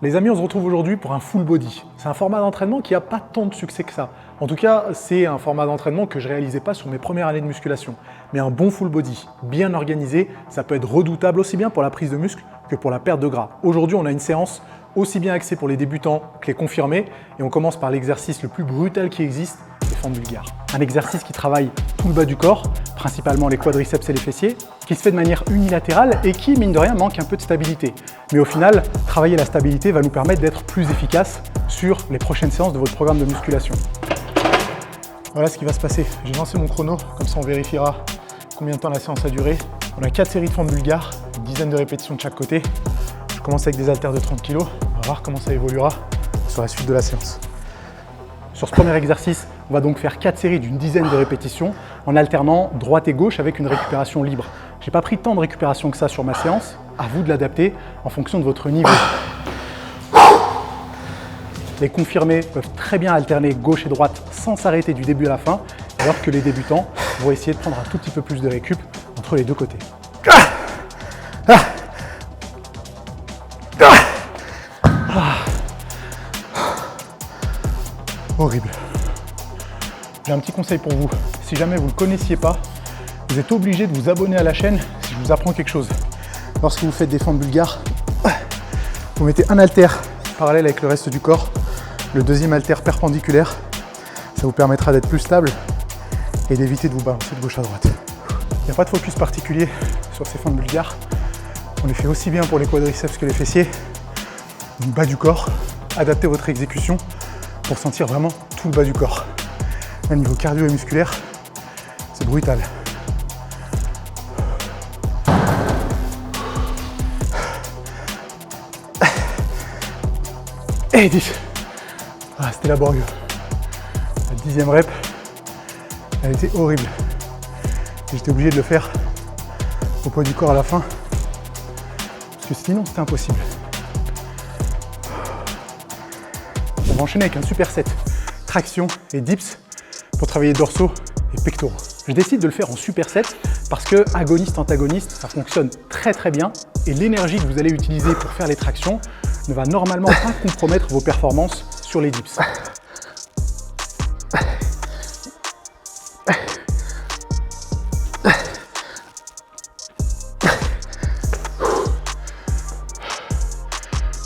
Les amis, on se retrouve aujourd'hui pour un full body. C'est un format d'entraînement qui n'a pas tant de succès que ça. En tout cas, c'est un format d'entraînement que je ne réalisais pas sur mes premières années de musculation. Mais un bon full body, bien organisé, ça peut être redoutable aussi bien pour la prise de muscle que pour la perte de gras. Aujourd'hui, on a une séance aussi bien axée pour les débutants que les confirmés. Et on commence par l'exercice le plus brutal qui existe, les fentes bulgares. Un exercice qui travaille tout le bas du corps, principalement les quadriceps et les fessiers, qui se fait de manière unilatérale et qui, mine de rien, manque un peu de stabilité. Mais au final, travailler la stabilité va nous permettre d'être plus efficace sur les prochaines séances de votre programme de musculation. Voilà ce qui va se passer. J'ai lancé mon chrono, comme ça on vérifiera combien de temps la séance a duré. On a 4 séries de fentes bulgares, une dizaine de répétitions de chaque côté. Je commence avec des haltères de 30 kg. On va voir comment ça évoluera sur la suite de la séance. Sur ce premier exercice, on va donc faire 4 séries d'une dizaine de répétitions en alternant droite et gauche avec une récupération libre. Je n'ai pas pris tant de récupération que ça sur ma séance, à vous de l'adapter en fonction de votre niveau. Les confirmés peuvent très bien alterner gauche et droite sans s'arrêter du début à la fin, alors que les débutants vont essayer de prendre un tout petit peu plus de récup entre les deux côtés. Horrible. J'ai un petit conseil pour vous. Si jamais vous ne le connaissiez pas, vous êtes obligé de vous abonner à la chaîne si je vous apprends quelque chose. Lorsque vous faites des fentes bulgares, vous mettez un haltère parallèle avec le reste du corps, le deuxième haltère perpendiculaire. Ça vous permettra d'être plus stable et d'éviter de vous balancer de gauche à droite. Il n'y a pas de focus particulier sur ces fentes bulgares. On les fait aussi bien pour les quadriceps que les fessiers. Donc bas du corps, adaptez votre exécution pour sentir vraiment tout le bas du corps. Au niveau cardio et musculaire, c'est brutal. Et 10. Ah, c'était laborieux. La 10e rep, elle était horrible. J'étais obligé de le faire au poids du corps à la fin, parce que sinon c'était impossible. On va enchaîner avec un superset, traction et dips pour travailler dorsaux et pectoraux. Je décide de le faire en superset parce que agoniste-antagoniste, ça fonctionne très bien et l'énergie que vous allez utiliser pour faire les tractions ne va normalement pas compromettre vos performances sur les dips.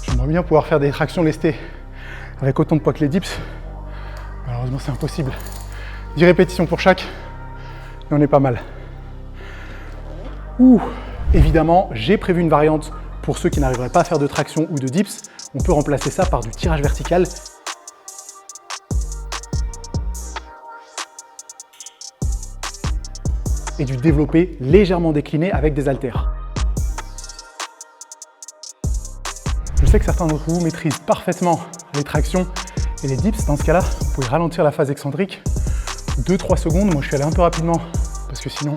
J'aimerais bien pouvoir faire des tractions lestées avec autant de poids que les dips. Malheureusement, c'est impossible. 10 répétitions pour chaque et on est pas mal. Évidemment, j'ai prévu une variante pour ceux qui n'arriveraient pas à faire de traction ou de dips. On peut remplacer ça par du tirage vertical. Et du développé légèrement décliné avec des haltères. Je sais que certains d'entre vous maîtrisent parfaitement les tractions et les dips. Dans ce cas-là, vous pouvez ralentir la phase excentrique 2-3 secondes. Moi, je suis allé un peu rapidement parce que sinon,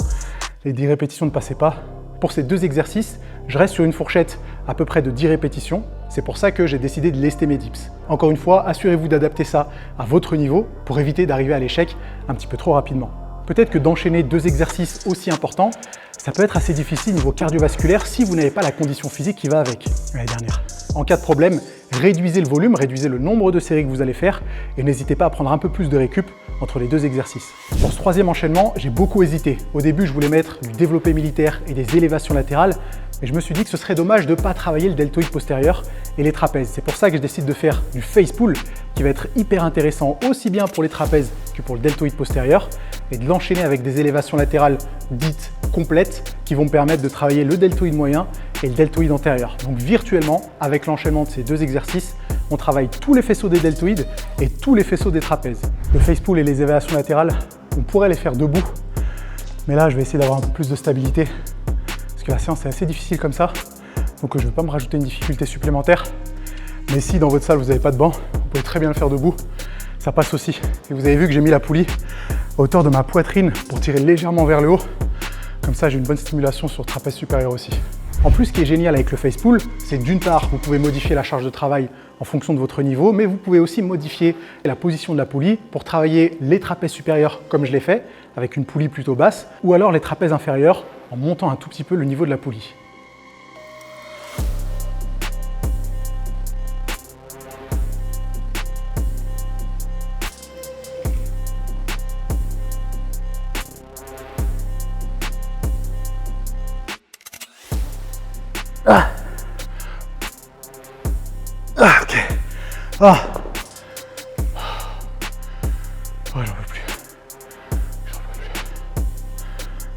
les 10 répétitions ne passaient pas. Pour ces deux exercices, je reste sur une fourchette à peu près de 10 répétitions. C'est pour ça que j'ai décidé de lester mes dips. Encore une fois, assurez-vous d'adapter ça à votre niveau pour éviter d'arriver à l'échec un petit peu trop rapidement. Peut-être que d'enchaîner 2 exercices aussi importants, ça peut être assez difficile niveau cardiovasculaire si vous n'avez pas la condition physique qui va avec. L'année dernière. En cas de problème, réduisez le volume, réduisez le nombre de séries que vous allez faire et n'hésitez pas à prendre un peu plus de récup entre les 2 exercices. Pour ce 3e enchaînement, j'ai beaucoup hésité. Au début, je voulais mettre du développé militaire et des élévations latérales, mais je me suis dit que ce serait dommage de ne pas travailler le deltoïde postérieur et les trapèzes. C'est pour ça que je décide de faire du face pull qui va être hyper intéressant aussi bien pour les trapèzes que pour le deltoïde postérieur et de l'enchaîner avec des élévations latérales dites complètes qui vont me permettre de travailler le deltoïde moyen et le deltoïde antérieur. Donc virtuellement, avec l'enchaînement de ces 2 exercices, on travaille tous les faisceaux des deltoïdes et tous les faisceaux des trapèzes. Le face pull et les élévations latérales, on pourrait les faire debout, mais là je vais essayer d'avoir un peu plus de stabilité parce que la séance est assez difficile comme ça, donc je ne vais pas me rajouter une difficulté supplémentaire. Mais si dans votre salle vous n'avez pas de banc, vous pouvez très bien le faire debout, ça passe aussi. Et vous avez vu que j'ai mis la poulie à hauteur de ma poitrine pour tirer légèrement vers le haut, comme ça j'ai une bonne stimulation sur le trapèze supérieur aussi. En plus, ce qui est génial avec le face pull, c'est que d'une part, vous pouvez modifier la charge de travail en fonction de votre niveau, mais vous pouvez aussi modifier la position de la poulie pour travailler les trapèzes supérieurs comme je l'ai fait, avec une poulie plutôt basse, ou alors les trapèzes inférieurs en montant un tout petit peu le niveau de la poulie. Ok. Ah. Ouais, j'en peux plus.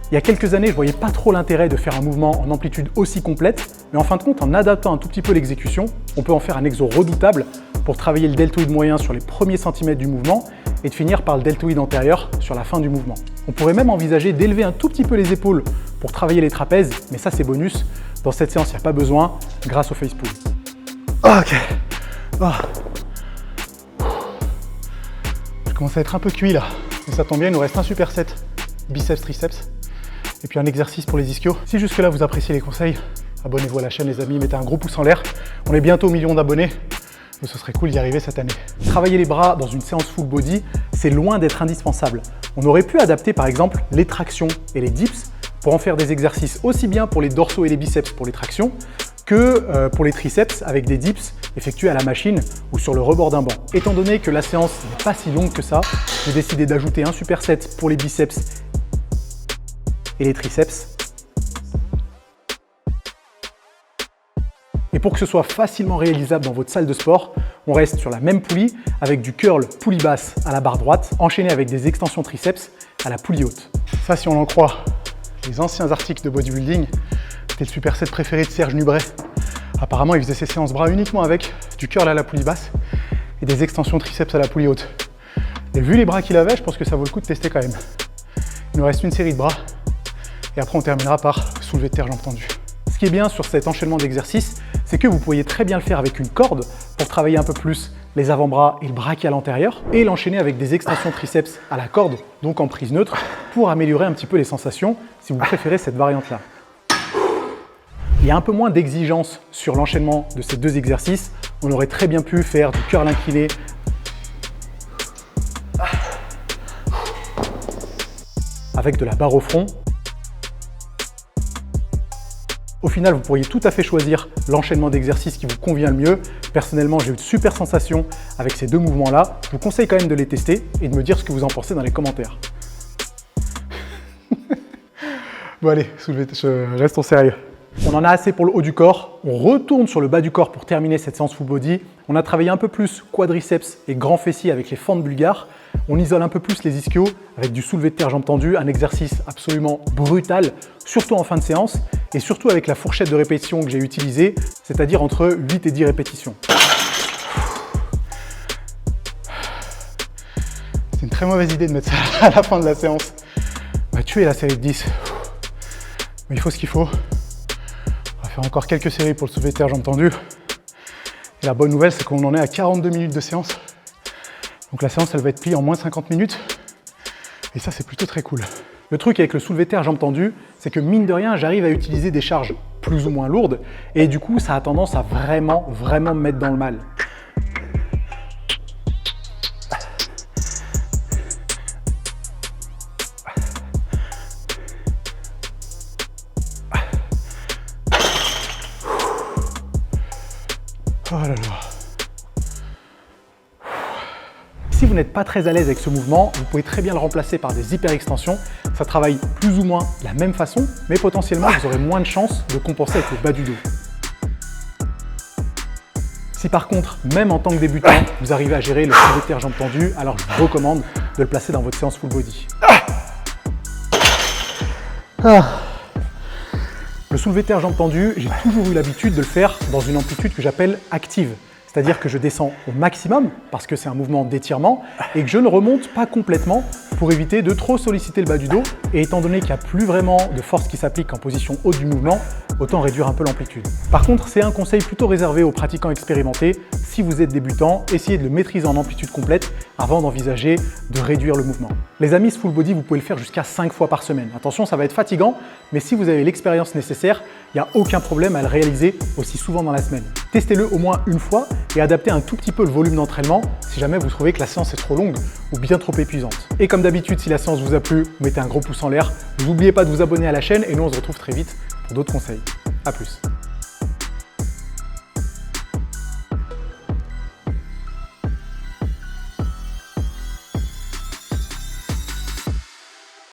Il y a quelques années, je ne voyais pas trop l'intérêt de faire un mouvement en amplitude aussi complète, mais en fin de compte, en adaptant un tout petit peu l'exécution, on peut en faire un exo redoutable pour travailler le deltoïde moyen sur les premiers centimètres du mouvement et de finir par le deltoïde antérieur sur la fin du mouvement. On pourrait même envisager d'élever un tout petit peu les épaules pour travailler les trapèzes, mais ça c'est bonus. Dans cette séance, il n'y a pas besoin, grâce au face pull. Ok. Ah. Je commence à être un peu cuit là, mais ça tombe bien, il nous reste un superset biceps, triceps, et puis un exercice pour les ischios. Si jusque-là vous appréciez les conseils, abonnez-vous à la chaîne les amis, mettez un gros pouce en l'air. On est bientôt au million d'abonnés, donc ce serait cool d'y arriver cette année. Travailler les bras dans une séance full body, c'est loin d'être indispensable. On aurait pu adapter par exemple les tractions et les dips pour en faire des exercices aussi bien pour les dorsaux et les biceps pour les tractions que pour les triceps avec des dips effectués à la machine ou sur le rebord d'un banc. Étant donné que la séance n'est pas si longue que ça, j'ai décidé d'ajouter un superset pour les biceps et les triceps. Et pour que ce soit facilement réalisable dans votre salle de sport, on reste sur la même poulie avec du curl poulie basse à la barre droite, enchaîné avec des extensions triceps à la poulie haute. Ça, si on en croit les anciens articles de bodybuilding, c'était le superset préféré de Serge Nubret. Apparemment, il faisait ses séances bras uniquement avec du curl à la poulie basse et des extensions triceps à la poulie haute. Et vu les bras qu'il avait, je pense que ça vaut le coup de tester quand même. Il nous reste une série de bras et après on terminera par soulevé de terre jambes tendues. Ce qui est bien sur cet enchaînement d'exercices, c'est que vous pourriez très bien le faire avec une corde pour travailler un peu plus les avant-bras et le braquet à l'antérieur et l'enchaîner avec des extensions triceps à la corde, donc en prise neutre, pour améliorer un petit peu les sensations si vous préférez cette variante-là. Il y a un peu moins d'exigence sur l'enchaînement de ces deux exercices. On aurait très bien pu faire du curl incliné avec de la barre au front. Au final, vous pourriez tout à fait choisir l'enchaînement d'exercices qui vous convient le mieux. Personnellement, j'ai eu de super sensations avec ces deux mouvements-là. Je vous conseille quand même de les tester et de me dire ce que vous en pensez dans les commentaires. Bon allez, restons sérieux. On en a assez pour le haut du corps. On retourne sur le bas du corps pour terminer cette séance full body. On a travaillé un peu plus quadriceps et grands fessiers avec les fentes bulgares. On isole un peu plus les ischios avec du soulevé de terre jambes tendues, un exercice absolument brutal, surtout en fin de séance et surtout avec la fourchette de répétition que j'ai utilisée, c'est-à-dire entre 8 et 10 répétitions. C'est une très mauvaise idée de mettre ça à la fin de la séance. On va tuer la série de 10. Mais il faut ce qu'il faut. On va faire encore quelques séries pour le soulevé de terre jambes tendues. Et la bonne nouvelle, c'est qu'on en est à 42 minutes de séance. Donc la séance, elle va être pliée en moins de 50 minutes. Et ça, c'est plutôt très cool. Le truc avec le soulevé de terre jambes tendues, c'est que mine de rien, j'arrive à utiliser des charges plus ou moins lourdes. Et du coup, ça a tendance à vraiment me mettre dans le mal. Oh là là. Si vous n'êtes pas très à l'aise avec ce mouvement, vous pouvez très bien le remplacer par des hyper-extensions. Ça travaille plus ou moins de la même façon, mais potentiellement vous aurez moins de chances de compenser avec le bas du dos. Si par contre, même en tant que débutant, vous arrivez à gérer le soulevé de terre jambes tendues, alors je vous recommande de le placer dans votre séance full body. Le soulevé de terre jambes tendues, j'ai toujours eu l'habitude de le faire dans une amplitude que j'appelle active. C'est-à-dire que je descends au maximum, parce que c'est un mouvement d'étirement, et que je ne remonte pas complètement pour éviter de trop solliciter le bas du dos. Et étant donné qu'il n'y a plus vraiment de force qui s'applique en position haute du mouvement, autant réduire un peu l'amplitude. Par contre, c'est un conseil plutôt réservé aux pratiquants expérimentés. Si vous êtes débutant, essayez de le maîtriser en amplitude complète avant d'envisager de réduire le mouvement. Les amis, ce full body, vous pouvez le faire jusqu'à 5 fois par semaine. Attention, ça va être fatigant, mais si vous avez l'expérience nécessaire, il n'y a aucun problème à le réaliser aussi souvent dans la semaine. Testez-le au moins une fois et adaptez un tout petit peu le volume d'entraînement si jamais vous trouvez que la séance est trop longue ou bien trop épuisante. Et comme d'habitude, si la séance vous a plu, mettez un gros pouce en l'air. N'oubliez pas de vous abonner à la chaîne et nous on se retrouve très vite pour d'autres conseils. A plus.